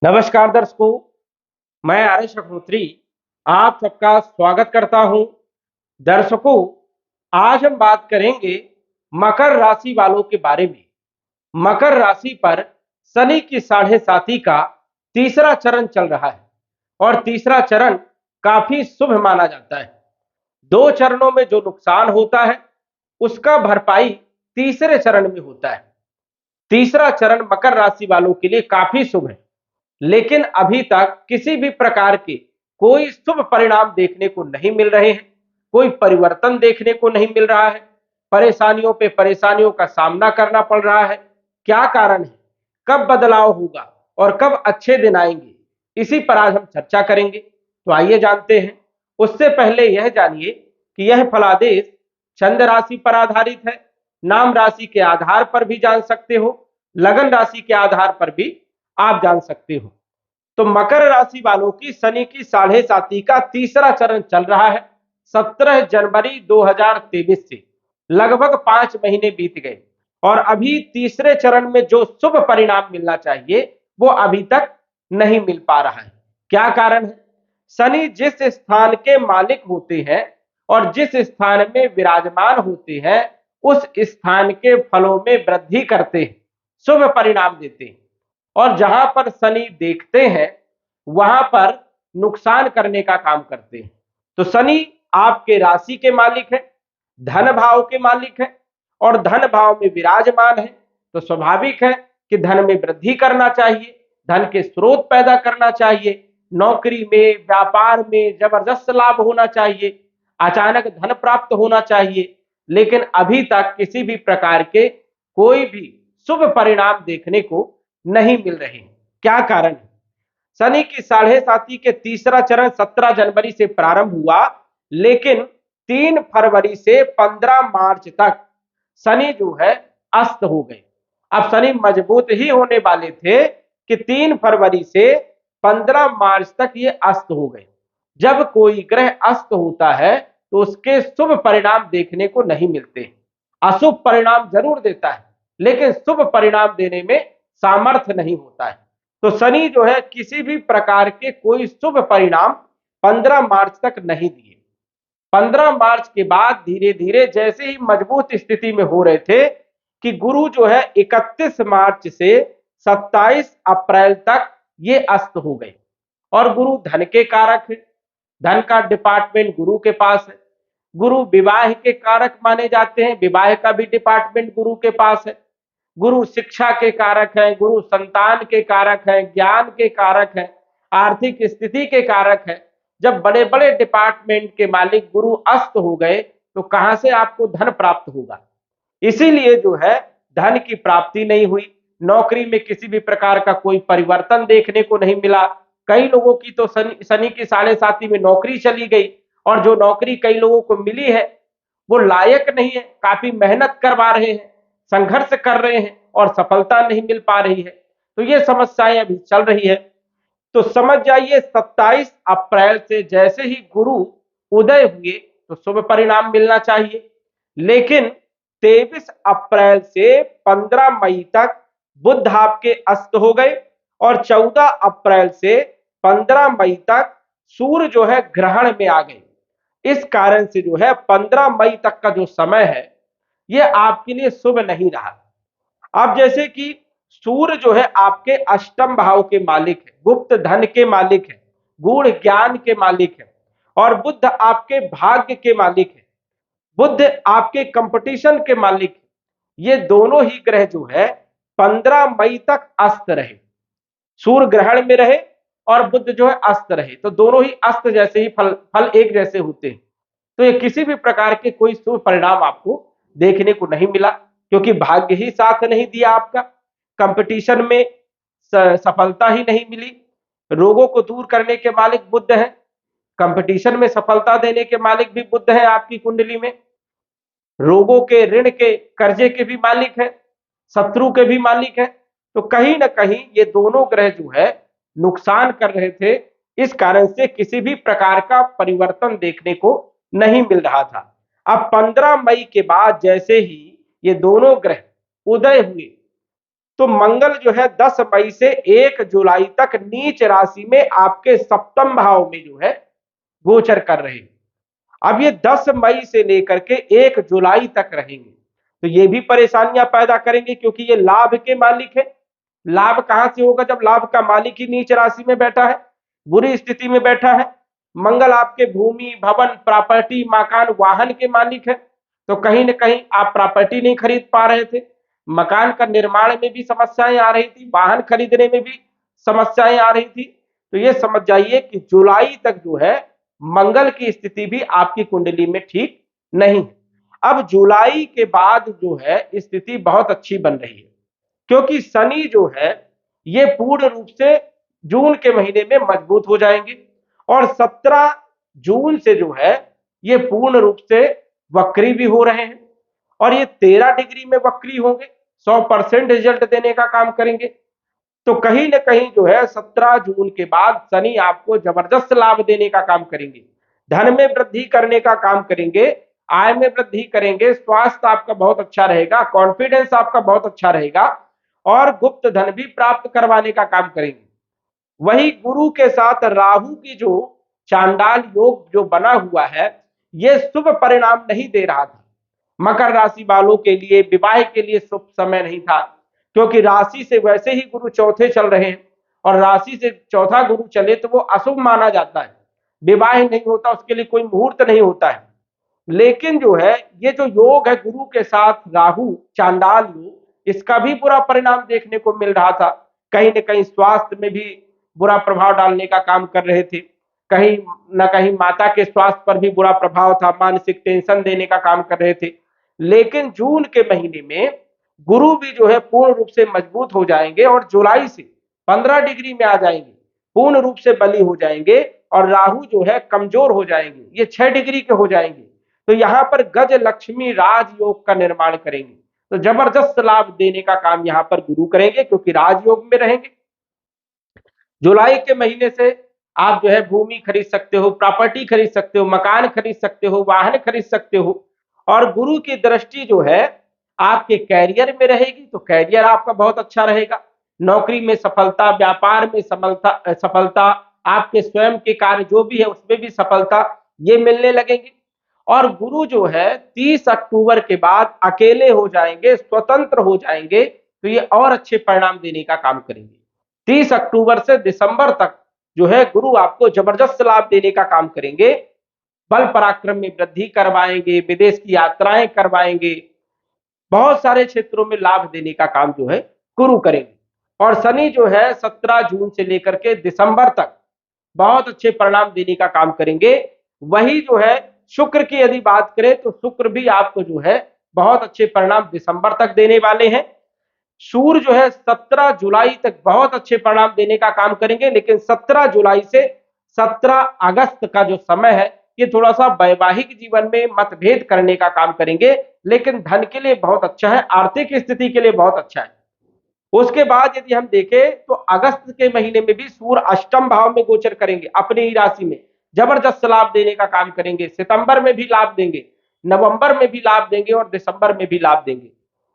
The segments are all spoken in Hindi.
नमस्कार दर्शकों, मैं आर्यश अग्निहोत्री आप सबका स्वागत करता हूं। दर्शकों, आज हम बात करेंगे मकर राशि वालों के बारे में। मकर राशि पर शनि की साढ़े साती का तीसरा चरण चल रहा है और तीसरा चरण काफी शुभ माना जाता है। दो चरणों में जो नुकसान होता है उसका भरपाई तीसरे चरण में होता है। तीसरा चरण मकर राशि वालों के लिए काफी शुभ है, लेकिन अभी तक किसी भी प्रकार के कोई शुभ परिणाम देखने को नहीं मिल रहे हैं। कोई परिवर्तन देखने को नहीं मिल रहा है। परेशानियों पे परेशानियों का सामना करना पड़ रहा है। क्या कारण है, कब बदलाव होगा और कब अच्छे दिन आएंगे, इसी पर आज हम चर्चा करेंगे। तो आइए जानते हैं। उससे पहले यह जानिए कि यह फलादेश चंद्र राशि पर आधारित है। नाम राशि के आधार पर भी जान सकते हो, लगन राशि के आधार पर भी आप जान सकते हो। तो मकर राशि वालों की शनि की साढ़े साती का तीसरा चरण चल रहा है 17 जनवरी 2023 से। लगभग 5 महीने बीत गए और अभी तीसरे चरण में जो शुभ परिणाम मिलना चाहिए वो अभी तक नहीं मिल पा रहा है। क्या कारण है? शनि जिस स्थान के मालिक होते हैं और जिस स्थान में विराजमान होते हैं उस स्थान के फलों में वृद्धि करते हैं, शुभ परिणाम देते हैं। और जहां पर शनि देखते हैं वहां पर नुकसान करने का काम करते हैं। तो शनि आपके राशि के मालिक है, धन भाव के मालिक है और धन भाव में विराजमान है। तो स्वाभाविक है कि धन में वृद्धि करना चाहिए, धन के स्रोत पैदा करना चाहिए, नौकरी में व्यापार में जबरदस्त लाभ होना चाहिए, अचानक धन प्राप्त होना चाहिए। लेकिन अभी तक किसी भी प्रकार के कोई भी शुभ परिणाम देखने को नहीं मिल रहे। क्या कारण है? शनि की साढ़े साती के तीसरा चरण 17 जनवरी से प्रारंभ हुआ, लेकिन 3 फरवरी से 15 मार्च तक शनि जो है अस्त हो गए। अब शनि मजबूत ही होने वाले थे कि 3 फरवरी से 15 मार्च तक ये अस्त हो गए। जब कोई ग्रह अस्त होता है तो उसके शुभ परिणाम देखने को नहीं मिलते। अशुभ परिणाम जरूर देता है, लेकिन शुभ परिणाम देने में सामर्थ्य नहीं होता है। तो शनि जो है किसी भी प्रकार के कोई शुभ परिणाम 15 मार्च तक नहीं दिए। 15 मार्च के बाद धीरे धीरे जैसे ही मजबूत स्थिति में हो रहे थे कि गुरु जो है 31 मार्च से 27 अप्रैल तक ये अस्त हो गए। और गुरु धन के कारक है, धन का डिपार्टमेंट गुरु के पास है। गुरु विवाह के कारक माने जाते हैं, विवाह का भी डिपार्टमेंट गुरु के पास है। गुरु शिक्षा के कारक हैं, गुरु संतान के कारक हैं, ज्ञान के कारक हैं, आर्थिक स्थिति के कारक हैं। जब बड़े बड़े डिपार्टमेंट के मालिक गुरु अस्त हो गए तो कहां से आपको धन प्राप्त होगा? इसीलिए जो है धन की प्राप्ति नहीं हुई। नौकरी में किसी भी प्रकार का कोई परिवर्तन देखने को नहीं मिला। कई लोगों की तो शनि की साढ़े साती में नौकरी चली गई और जो नौकरी कई लोगों को मिली है वो लायक नहीं है। काफी मेहनत करवा रहे हैं, संघर्ष कर रहे हैं और सफलता नहीं मिल पा रही है। तो ये समस्याएं अभी चल रही है। तो समझ जाइए 27 अप्रैल से जैसे ही गुरु उदय हुए तो शुभ परिणाम मिलना चाहिए, लेकिन 23 अप्रैल से 15 मई तक बुध आपके अस्त हो गए और 14 अप्रैल से 15 मई तक सूर्य जो है ग्रहण में आ गए। इस कारण से जो है 15 मई तक का जो समय है यह आपके लिए शुभ नहीं रहा। अब जैसे कि सूर्य जो है आपके अष्टम भाव के मालिक है, गुप्त धन के मालिक है, गूढ़ ज्ञान के मालिक है और बुध आपके भाग्य के मालिक है, बुध आपके कंपटीशन के मालिक है। ये दोनों ही ग्रह जो है 15 मई तक अस्त रहे, सूर्य ग्रहण में रहे और बुध जो है अस्त रहे। तो दोनों ही अस्त जैसे ही फल फल एक जैसे होते हैं। तो ये किसी भी प्रकार के कोई शुभ परिणाम आपको देखने को नहीं मिला, क्योंकि भाग्य ही साथ नहीं दिया आपका। कंपटीशन में सफलता ही नहीं मिली। रोगों को दूर करने के मालिक बुध हैं, कंपटीशन में सफलता देने के मालिक भी बुध है आपकी कुंडली में। रोगों के, ऋण के, कर्जे के भी मालिक है, शत्रु के भी मालिक है। तो कहीं ना कहीं ये दोनों ग्रह जो है नुकसान कर रहे थे। इस कारण से किसी भी प्रकार का परिवर्तन देखने को नहीं मिल रहा था। अब 15 मई के बाद जैसे ही ये दोनों ग्रह उदय हुए तो मंगल जो है 10 मई से 1 जुलाई तक नीच राशि में आपके सप्तम भाव में जो है गोचर कर रहे हैं। अब ये 10 मई से लेकर के 1 जुलाई तक रहेंगे, तो ये भी परेशानियां पैदा करेंगे, क्योंकि ये लाभ के मालिक है। लाभ कहां से होगा जब लाभ का मालिक ही नीच राशि में बैठा है, बुरी स्थिति में बैठा है। मंगल आपके भूमि, भवन, प्रॉपर्टी, मकान, वाहन के मालिक है, तो कहीं ना कहीं आप प्रॉपर्टी नहीं खरीद पा रहे थे, मकान का निर्माण में भी समस्याएं आ रही थी, वाहन खरीदने में भी समस्याएं आ रही थी। तो ये समझ जाइए कि जुलाई तक जो है मंगल की स्थिति भी आपकी कुंडली में ठीक नहीं है। अब जुलाई के बाद जो है स्थिति बहुत अच्छी बन रही है, क्योंकि शनि जो है ये पूर्ण रूप से जून के महीने में मजबूत हो जाएंगे, और 17 जून से जो है ये पूर्ण रूप से वक्री भी हो रहे हैं, और ये 13 डिग्री में वक्री होंगे, 100% रिजल्ट देने का काम करेंगे। तो कहीं ना कहीं जो है 17 जून के बाद शनि आपको जबरदस्त लाभ देने का काम करेंगे, धन में वृद्धि करने का काम करेंगे, आय में वृद्धि करेंगे, स्वास्थ्य आपका बहुत अच्छा रहेगा, कॉन्फिडेंस आपका बहुत अच्छा रहेगा, और गुप्त धन भी प्राप्त करवाने का काम करेंगे। वही गुरु के साथ राहु की जो चांडाल योग जो बना हुआ है, ये शुभ परिणाम नहीं दे रहा था। मकर राशि वालों के लिए, विवाह के लिए शुभ समय नहीं था, क्योंकि राशि से वैसे ही गुरु चौथे चल रहे हैं, और राशि से चौथा गुरु चले तो वो अशुभ माना जाता है, विवाह नहीं होता, उसके लिए कोई मुहूर्त नहीं होता है। लेकिन जो है ये जो योग है गुरु के साथ राहु चांडाल योग, इसका भी बुरा परिणाम देखने को मिल रहा था। कहीं न कहीं स्वास्थ्य में भी बुरा प्रभाव डालने का काम कर रहे थे, कहीं न कहीं माता के स्वास्थ्य पर भी बुरा प्रभाव था, मानसिक टेंशन देने का काम कर रहे थे। लेकिन जून के महीने में गुरु भी जो है पूर्ण रूप से मजबूत हो जाएंगे, और जुलाई से 15 डिग्री में आ जाएंगे, पूर्ण रूप से बली हो जाएंगे, और राहु जो है कमजोर हो जाएंगे, ये 6 डिग्री के हो जाएंगे। तो यहां पर गज लक्ष्मी राजयोग का निर्माण करेंगे, तो जबरदस्त लाभ देने का काम यहां पर गुरु करेंगे, क्योंकि राजयोग में रहेंगे। जुलाई के महीने से आप जो है भूमि खरीद सकते हो, प्रॉपर्टी खरीद सकते हो, मकान खरीद सकते हो, वाहन खरीद सकते हो, और गुरु की दृष्टि जो है आपके कैरियर में रहेगी, तो कैरियर आपका बहुत अच्छा रहेगा, नौकरी में सफलता, व्यापार में सफलता, आपके स्वयं के कार्य जो भी है उसमें भी सफलता, ये मिलने लगेंगे। और गुरु जो है 30 अक्टूबर के बाद अकेले हो जाएंगे, स्वतंत्र हो जाएंगे, तो ये और अच्छे परिणाम देने का काम करेंगे। 30 अक्टूबर से दिसंबर तक जो है गुरु आपको जबरदस्त लाभ देने का काम करेंगे, बल पराक्रम में वृद्धि करवाएंगे, विदेश की यात्राएं करवाएंगे, बहुत सारे क्षेत्रों में लाभ देने का काम जो है गुरु करेंगे। और शनि जो है 17 जून से लेकर के दिसंबर तक बहुत अच्छे परिणाम देने का काम करेंगे। वही जो है शुक्र की यदि बात करें तो शुक्र भी आपको जो है बहुत अच्छे परिणाम दिसंबर तक देने वाले हैं। सूर्य जो है 17 जुलाई तक बहुत अच्छे परिणाम देने का काम करेंगे, लेकिन 17 जुलाई से 17 अगस्त का जो समय है ये थोड़ा सा वैवाहिक जीवन में मतभेद करने का काम करेंगे, लेकिन धन के लिए बहुत अच्छा है, आर्थिक स्थिति के लिए बहुत अच्छा है। उसके बाद यदि हम देखें तो अगस्त के महीने में भी सूर्य अष्टम भाव में गोचर करेंगे, अपनी ही राशि में जबरदस्त लाभ देने का काम करेंगे, सितंबर में भी लाभ देंगे, नवंबर में भी लाभ देंगे, और दिसंबर में भी लाभ देंगे।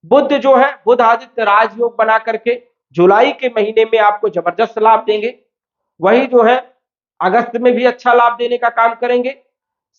बुध जो है बुध आदित्य राजयोग बना करके जुलाई के महीने में आपको जबरदस्त लाभ देंगे, वही जो है अगस्त में भी अच्छा लाभ देने का काम करेंगे।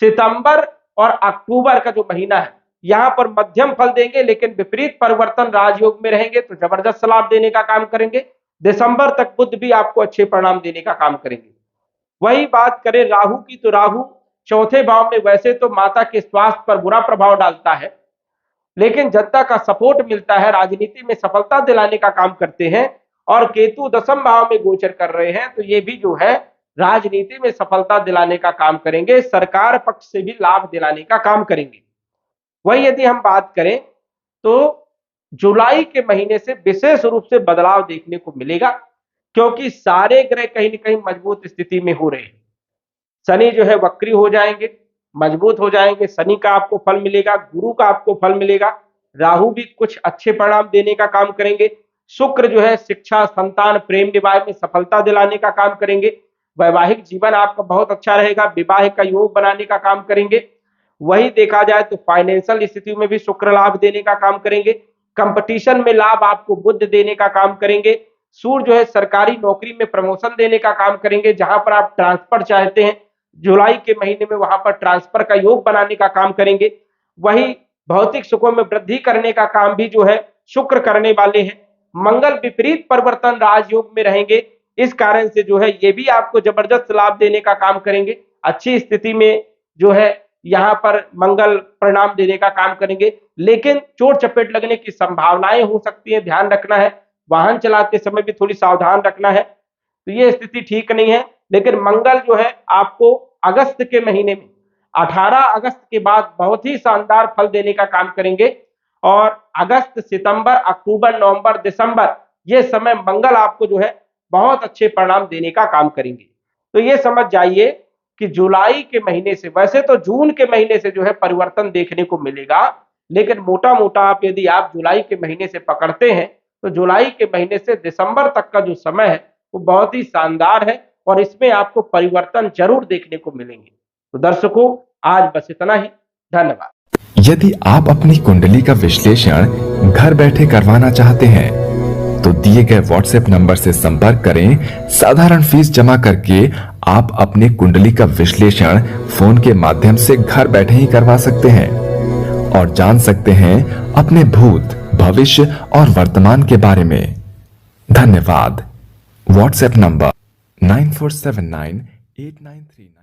सितंबर और अक्टूबर का जो महीना है यहां पर मध्यम फल देंगे, लेकिन विपरीत परिवर्तन राजयोग में रहेंगे, तो जबरदस्त लाभ देने का काम करेंगे। दिसंबर तक बुध भी आपको अच्छे परिणाम देने का काम करेंगे। वही बात करें राहु की, तो राहु चौथे भाव में वैसे तो माता के स्वास्थ्य पर बुरा प्रभाव डालता है, लेकिन जनता का सपोर्ट मिलता है, राजनीति में सफलता दिलाने का काम करते हैं। और केतु दसम भाव में गोचर कर रहे हैं, तो ये भी जो है राजनीति में सफलता दिलाने का काम करेंगे, सरकार पक्ष से भी लाभ दिलाने का काम करेंगे। वही यदि हम बात करें तो जुलाई के महीने से विशेष रूप से बदलाव देखने को मिलेगा, क्योंकि सारे ग्रह कहीं ना कहीं मजबूत स्थिति में हो रहे हैं। शनि जो है वक्री हो जाएंगे, मजबूत हो जाएंगे, शनि का आपको फल मिलेगा, गुरु का आपको फल मिलेगा, राहु भी कुछ अच्छे परिणाम देने का काम करेंगे, शुक्र जो है शिक्षा, संतान, प्रेम विवाह में सफलता दिलाने का काम करेंगे, वैवाहिक जीवन आपका बहुत अच्छा रहेगा, विवाह का योग बनाने का काम करेंगे। वही देखा जाए तो फाइनेंशियल स्थिति में भी शुक्र लाभ देने का काम करेंगे, कंपटीशन में लाभ आपको बुद्ध देने का काम करेंगे। सूर्य जो है सरकारी नौकरी में प्रमोशन देने का काम करेंगे। जहां पर आप ट्रांसफर चाहते हैं जुलाई के महीने में वहां पर ट्रांसफर का योग बनाने का काम करेंगे। वही भौतिक सुखों में वृद्धि करने का काम भी जो है शुक्र करने वाले हैं। मंगल विपरीत परिवर्तन राजयोग में रहेंगे, इस कारण से जो है ये भी आपको जबरदस्त लाभ देने का काम करेंगे। अच्छी स्थिति में जो है यहाँ पर मंगल परिणाम देने का काम करेंगे, लेकिन चोट चपेट लगने की संभावनाएं हो सकती है, ध्यान रखना है। वाहन चलाते समय भी थोड़ी सावधान रखना है। तो ये स्थिति ठीक नहीं है। लेकिन मंगल जो है आपको अगस्त के महीने में 18 अगस्त के बाद बहुत ही शानदार फल देने का काम करेंगे। और अगस्त, सितंबर, अक्टूबर, नवंबर, दिसंबर ये समय मंगल आपको जो है बहुत अच्छे परिणाम देने का काम करेंगे। तो ये समझ जाइए कि जुलाई के महीने से, वैसे तो जून के महीने से जो है परिवर्तन देखने को मिलेगा, लेकिन मोटा मोटा आप यदि आप जुलाई के महीने से पकड़ते हैं तो जुलाई के महीने से दिसंबर तक का जो समय है वो बहुत ही शानदार है और इसमें आपको परिवर्तन जरूर देखने को मिलेंगे। तो दर्शकों, आज बस इतना ही। धन्यवाद। यदि आप अपनी कुंडली का विश्लेषण घर बैठे करवाना चाहते हैं तो दिए गए व्हाट्सएप नंबर से संपर्क करें। साधारण फीस जमा करके आप अपनी कुंडली का विश्लेषण फोन के माध्यम से घर बैठे ही करवा सकते हैं और जान सकते हैं अपने भूत, भविष्य और वर्तमान के बारे में। धन्यवाद। WhatsApp number 94798939